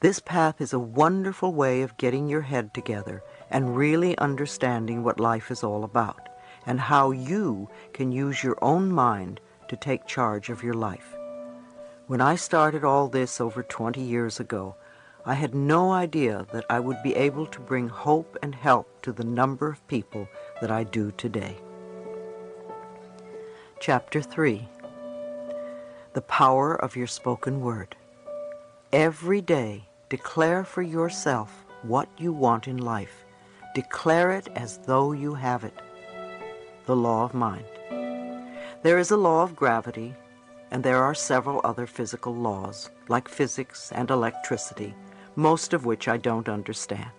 This path is a wonderful way of getting your head together and really understanding what life is all about, and how you can use your own mind to take charge of your life. When I started all this over 20 years ago, I had no idea that I would be able to bring hope and help to the number of people that I do today. Chapter 3. The Power of Your Spoken Word. Every day, declare for yourself what you want in life. Declare it as though you have it. The law of mind. There is a law of gravity, and there are several other physical laws, like physics and electricity, most of which I don't understand.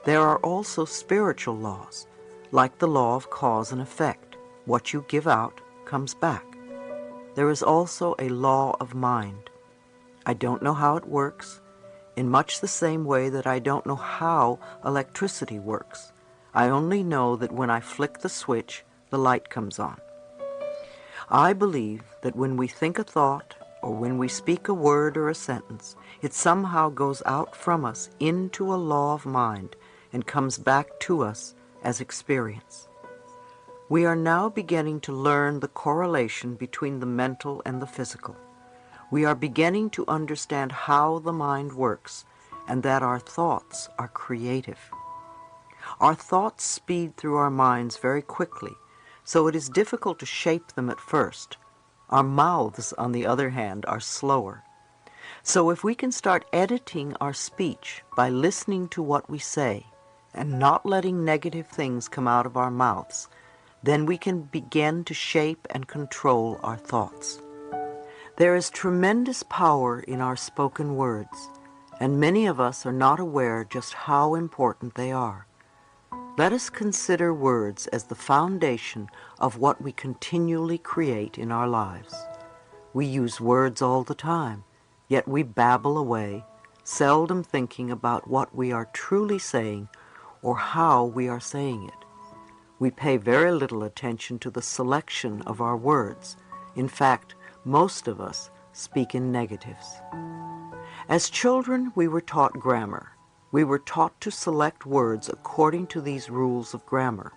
There are also spiritual laws, like the law of cause and effect. What you give out comes back. There is also a law of mind. I don't know how it works, in much the same way that I don't know how electricity works. I only know that when I flick the switch, the light comes on. I believe that when we think a thought, or when we speak a word or a sentence, it somehow goes out from us into a law of mind and comes back to us as experience. We are now beginning to learn the correlation between the mental and the physical. We are beginning to understand how the mind works and that our thoughts are creative. Our thoughts speed through our minds very quickly, so it is difficult to shape them at first. Our mouths, on the other hand, are slower. So if we can start editing our speech by listening to what we say and not letting negative things come out of our mouths, then we can begin to shape and control our thoughts. There is tremendous power in our spoken words, and many of us are not aware just how important they are. Let us consider words as the foundation of what we continually create in our lives. We use words all the time, yet we babble away, seldom thinking about what we are truly saying or how we are saying it. We pay very little attention to the selection of our words. In fact, most of us speak in negatives. As children, we were taught grammar. We were taught to select words according to these rules of grammar.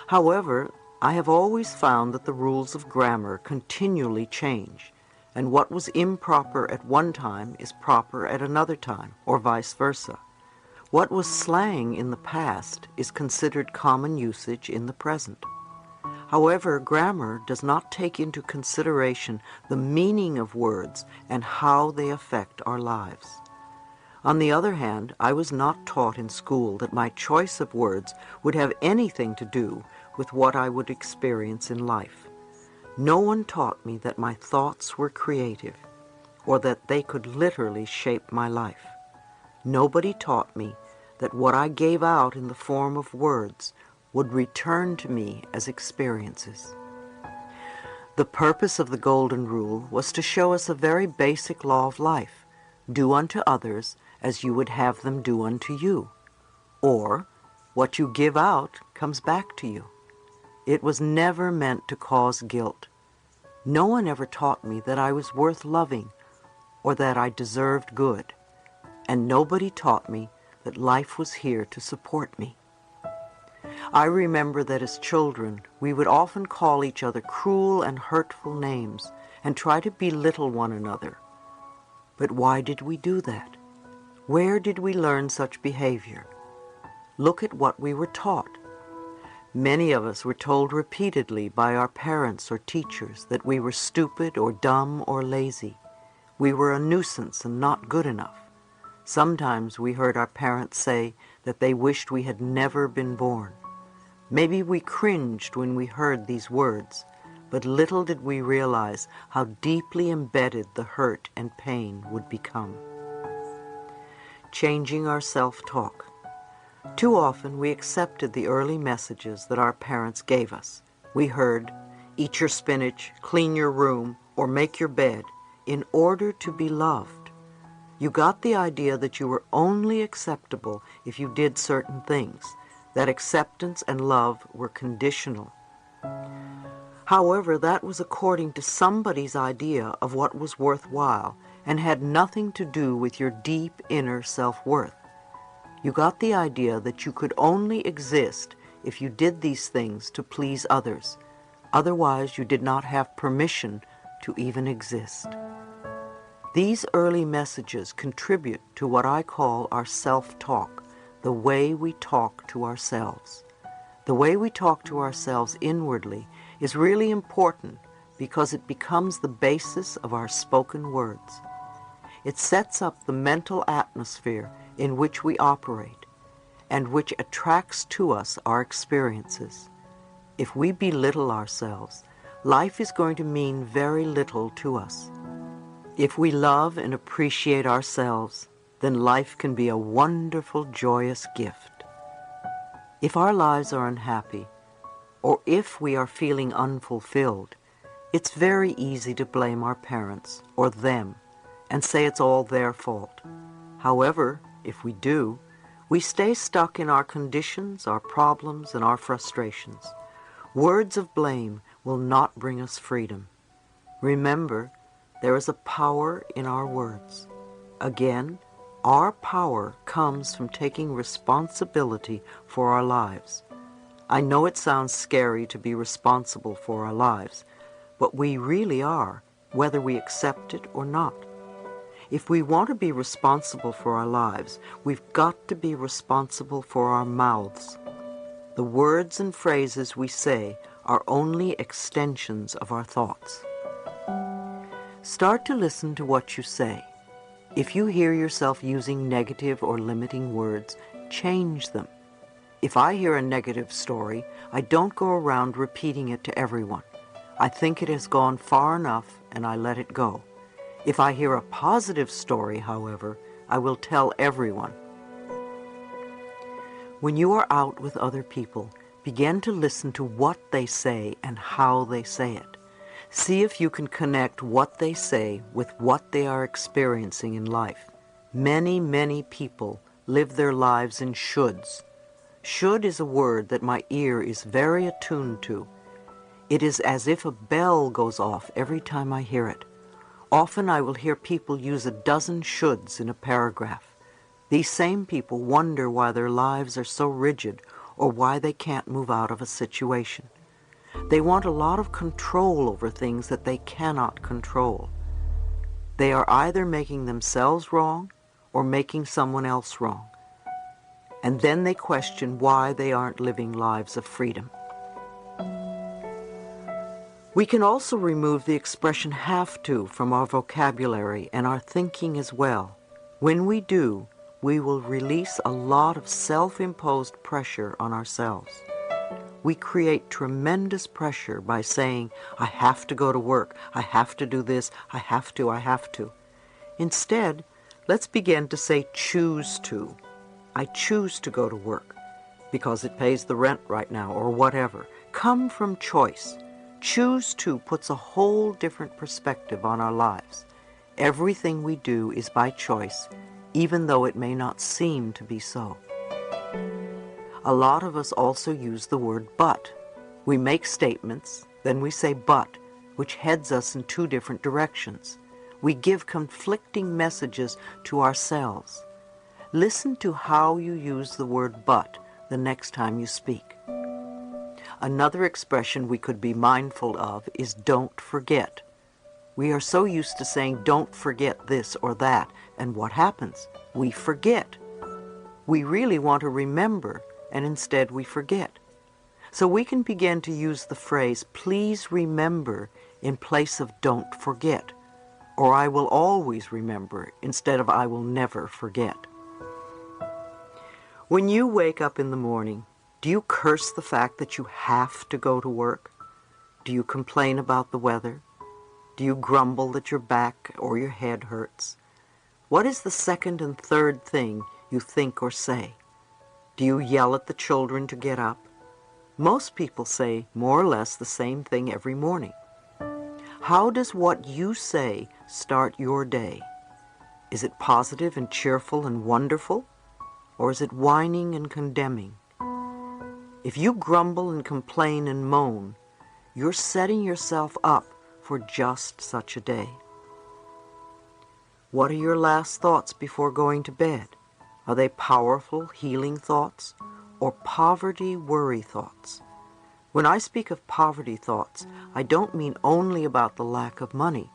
However, I have always found that the rules of grammar continually change, and what was improper at one time is proper at another time, or vice versa. What was slang in the past is considered common usage in the present. However, grammar does not take into consideration the meaning of words and how they affect our lives. On the other hand, I was not taught in school that my choice of words would have anything to do with what I would experience in life. No one taught me that my thoughts were creative, or that they could literally shape my life. Nobody taught me that what I gave out in the form of words would return to me as experiences. The purpose of the Golden Rule was to show us a very basic law of life: do unto others as you would have them do unto you, or what you give out comes back to you. It was never meant to cause guilt. No one ever taught me that I was worth loving or that I deserved good, and nobody taught me that life was here to support me. I remember that as children, we would often call each other cruel and hurtful names and try to belittle one another. But why did we do that? Where did we learn such behavior? Look at what we were taught. Many of us were told repeatedly by our parents or teachers that we were stupid or dumb or lazy. We were a nuisance and not good enough. Sometimes we heard our parents say that they wished we had never been born. Maybe we cringed when we heard these words, but little did we realize how deeply embedded the hurt and pain would become. Changing our self-talk. Too often we accepted the early messages that our parents gave us. We heard, "Eat your spinach, clean your room, or make your bed," in order to be loved. You got the idea that you were only acceptable if you did certain things, that acceptance and love were conditional. However, that was according to somebody's idea of what was worthwhile, and had nothing to do with your deep inner self-worth. You got the idea that you could only exist if you did these things to please others. Otherwise, you did not have permission to even exist. These early messages contribute to what I call our self-talk, the way we talk to ourselves. The way we talk to ourselves inwardly is really important because it becomes the basis of our spoken words. It sets up the mental atmosphere in which we operate and which attracts to us our experiences. If we belittle ourselves, life is going to mean very little to us. If we love and appreciate ourselves, then life can be a wonderful, joyous gift. If our lives are unhappy, or if we are feeling unfulfilled, it's very easy to blame our parents or them and say it's all their fault. However, if we do, we stay stuck in our conditions, our problems, and our frustrations. Words of blame will not bring us freedom. Remember, there is a power in our words. Again, our power comes from taking responsibility for our lives. I know it sounds scary to be responsible for our lives, but we really are, whether we accept it or not. If we want to be responsible for our lives, we've got to be responsible for our mouths. The words and phrases we say are only extensions of our thoughts. Start to listen to what you say. If you hear yourself using negative or limiting words, change them. If I hear a negative story, I don't go around repeating it to everyone. I think it has gone far enough and I let it go. If I hear a positive story, however, I will tell everyone. When you are out with other people, begin to listen to what they say and how they say it. See if you can connect what they say with what they are experiencing in life. Many, many people live their lives in shoulds. Should is a word that my ear is very attuned to. It is as if a bell goes off every time I hear it. Often I will hear people use a dozen shoulds in a paragraph. These same people wonder why their lives are so rigid or why they can't move out of a situation. They want a lot of control over things that they cannot control. They are either making themselves wrong or making someone else wrong. And then they question why they aren't living lives of freedom. We can also remove the expression have to from our vocabulary and our thinking as well. When we do, we will release a lot of self-imposed pressure on ourselves. We create tremendous pressure by saying, I have to go to work, I have to do this, I have to. Instead, let's begin to say choose to. I choose to go to work because it pays the rent right now or whatever. Come from choice. Choose to puts a whole different perspective on our lives. Everything we do is by choice, even though it may not seem to be so. A lot of us also use the word but. We make statements, then we say but, which heads us in two different directions. We give conflicting messages to ourselves. Listen to how you use the word but the next time you speak. Another expression we could be mindful of is don't forget. We are so used to saying don't forget this or that, and what happens? We forget. We really want to remember, and instead we forget. So we can begin to use the phrase please remember in place of don't forget, or I will always remember instead of I will never forget. When you wake up in the morning, do you curse the fact that you have to go to work? Do you complain about the weather? Do you grumble that your back or your head hurts? What is the second and third thing you think or say? Do you yell at the children to get up? Most people say more or less the same thing every morning. How does what you say start your day? Is it positive and cheerful and wonderful? Or is it whining and condemning? If you grumble and complain and moan, you're setting yourself up for just such a day. What are your last thoughts before going to bed? Are they powerful, healing thoughts or poverty, worry thoughts? When I speak of poverty thoughts, I don't mean only about the lack of money.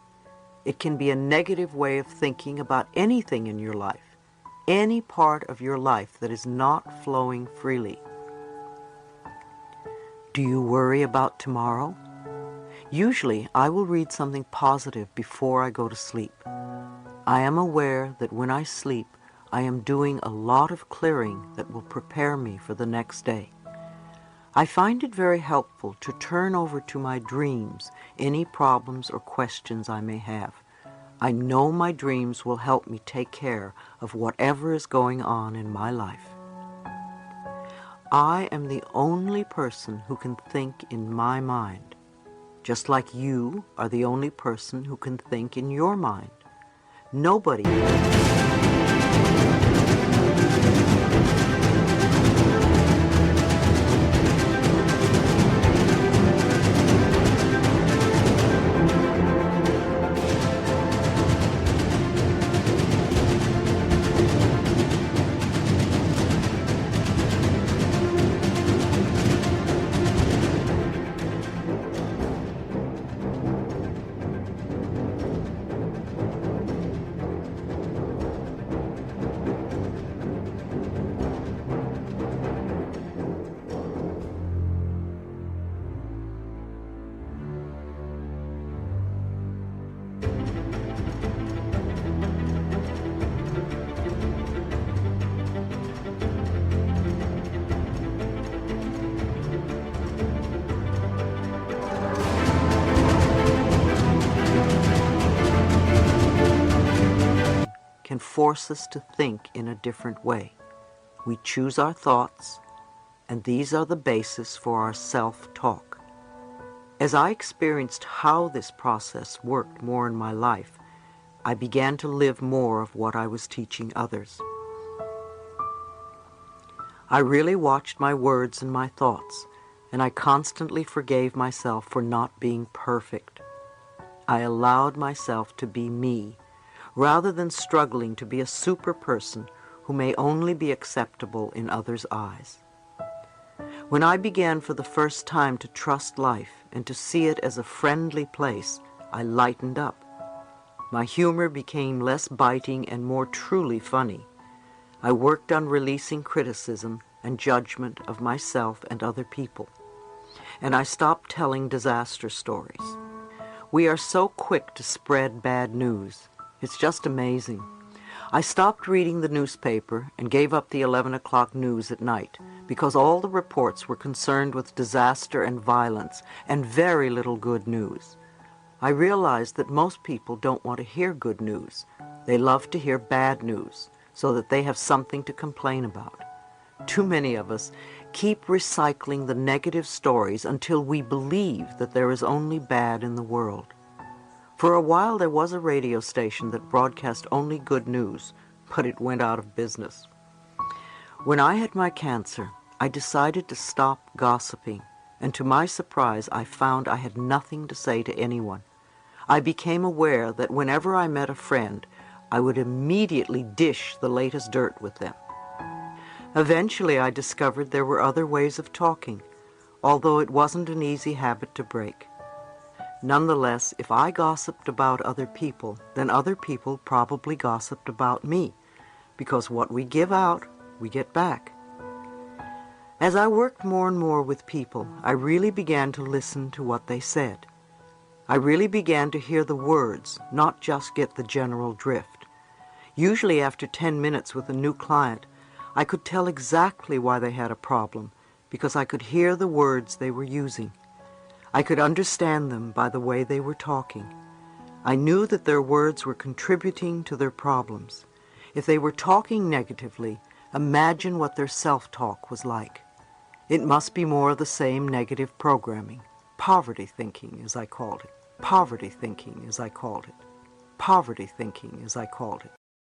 It can be a negative way of thinking about anything in your life, any part of your life that is not flowing freely. Do you worry about tomorrow? Usually, I will read something positive before I go to sleep. I am aware that when I sleep, I am doing a lot of clearing that will prepare me for the next day. I find it very helpful to turn over to my dreams any problems or questions I may have. I know my dreams will help me take care of whatever is going on in my life. I am the only person who can think in my mind, just like you are the only person who can think in your mind. Nobody can force us to think in a different way. We choose our thoughts, and these are the basis for our self-talk. As I experienced how this process worked more in my life, I began to live more of what I was teaching others. I really watched my words and my thoughts, and I constantly forgave myself for not being perfect. I allowed myself to be me, rather than struggling to be a super person who may only be acceptable in others' eyes. When I began for the first time to trust life and to see it as a friendly place, I lightened up. My humor became less biting and more truly funny. I worked on releasing criticism and judgment of myself and other people. And I stopped telling disaster stories. We are so quick to spread bad news. It's just amazing. I stopped reading the newspaper and gave up the 11 o'clock news at night because all the reports were concerned with disaster and violence and very little good news. I realized that most people don't want to hear good news. They love to hear bad news so that they have something to complain about. Too many of us keep recycling the negative stories until we believe that there is only bad in the world. For a while there was a radio station that broadcast only good news, but it went out of business. When I had my cancer, I decided to stop gossiping, and to my surprise I found I had nothing to say to anyone. I became aware that whenever I met a friend, I would immediately dish the latest dirt with them. Eventually I discovered there were other ways of talking, although it wasn't an easy habit to break. Nonetheless, if I gossiped about other people, then other people probably gossiped about me, because what we give out, we get back. As I worked more and more with people, I really began to listen to what they said. I really began to hear the words, not just get the general drift. Usually after 10 minutes with a new client, I could tell exactly why they had a problem, because I could hear the words they were using. I could understand them by the way they were talking. I knew that their words were contributing to their problems. If they were talking negatively, imagine what their self-talk was like. It must be more of the same negative programming. Poverty thinking, as I called it. Poverty thinking, as I called it. Poverty thinking, as I called it.